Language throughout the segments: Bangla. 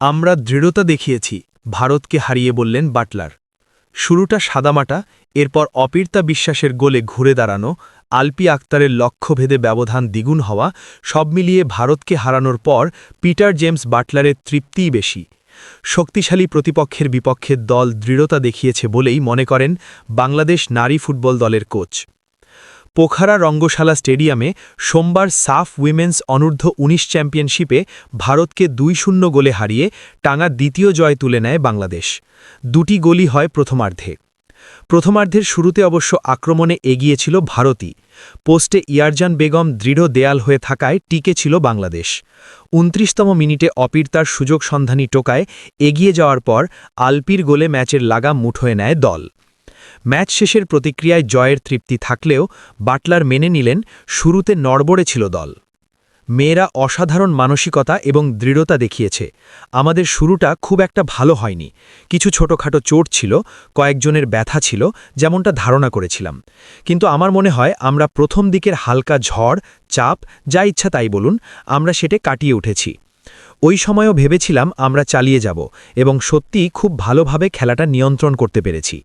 আমরা দৃঢ়তা দেখিয়েছি, ভারতকে হারিয়ে বললেন বাটলার। শুরুটা সাদামাটা, এরপর অপীর্তা বিশ্বাসের গোলে ঘুরে দাঁড়ানো, আলপি আক্তারের লক্ষ্যভেদে ব্যবধান দ্বিগুণ হওয়া, সব মিলিয়ে ভারতকে হারানোর পর পিটার জেমস বাটলারের তৃপ্তিই বেশি। শক্তিশালী প্রতিপক্ষের বিপক্ষে দল দৃঢ়তা দেখিয়েছে বলেই মনে করেন বাংলাদেশ নারী ফুটবল দলের কোচ। পোখারা রঙ্গশালা স্টেডিয়ামে সোমবার সাফ উইমেন্স অনূর্ধ্ব ১৯ চ্যাম্পিয়নশিপে ভারতকে ২-০ গোলে হারিয়ে টানা দ্বিতীয় জয় তুলে নেয় বাংলাদেশ। দুটি গোলই হয় প্রথমার্ধে। প্রথমার্ধের শুরুতে অবশ্য আক্রমণে এগিয়েছিল ভারতই। পোস্টে ইয়ারজান বেগম দৃঢ় দেয়াল হয়ে থাকায় টিকে ছিল বাংলাদেশ। ২৯তম মিনিটে অপীর্তার সুযোগ সন্ধানী টোকায় এগিয়ে যাওয়ার পর আলপির গোলে ম্যাচের লাগাম মুঠোয় নেয় দল। ম্যাচ শেষের প্রতিক্রিয়ায় জয়ের তৃপ্তি থাকলেও বাটলার মেনে নিলেন শুরুতে নড়বড়ে ছিল দল। মেয়েরা অসাধারণ মানসিকতা এবং দৃঢ়তা দেখিয়েছে। আমাদের শুরুটা খুব একটা ভালো হয়নি। কিছু ছোটখাটো চোট ছিল, কয়েকজনের ব্যথা ছিল, যেমনটা ধারণা করেছিলাম। কিন্তু আমার মনে হয় আমরা প্রথম দিকের হালকা ঝড়, চাপ, যা ইচ্ছা তাই বলুন, আমরা সেটা কাটিয়ে উঠেছি। ওই সময়ও ভেবেছিলাম আমরা চালিয়ে যাব এবং সত্যিই খুব ভালোভাবে খেলাটা নিয়ন্ত্রণ করতে পেরেছি।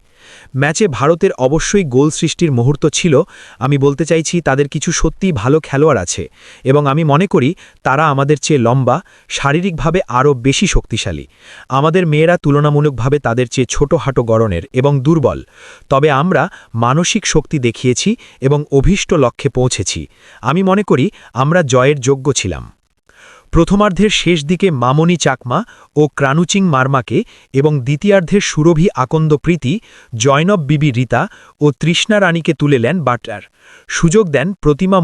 ম্যাচে ভারতের অবশ্যই গোল সৃষ্টির মুহূর্ত ছিল। আমি বলতে চাইছি তাদের কিছু সত্যিই ভালো খেলোয়াড় আছে এবং আমি মনে করি তারা আমাদের চেয়ে লম্বা, শারীরিকভাবে আরও বেশি শক্তিশালী। আমাদের মেয়েরা তুলনামূলকভাবে তাদের চেয়ে ছোটখাটো গড়নের এবং দুর্বল। তবে আমরা মানসিক শক্তি দেখিয়েছি এবং অভীষ্ট লক্ষ্যে পৌঁছেছি। আমি মনে করি আমরা জয়ের যোগ্য ছিলাম। প্রথমার্ধের শেষ দিকে মামনি চাকমা ও ক্রানুচিং মারমাকে এবং দ্বিতীয়ার্ধের সুরভি আকন্দ প্রীতি, জয়নব বিবি রীতা ও তৃষ্ণা রানীকে তুলে নেন বাটলার। সুযোগ দেন প্রতিমা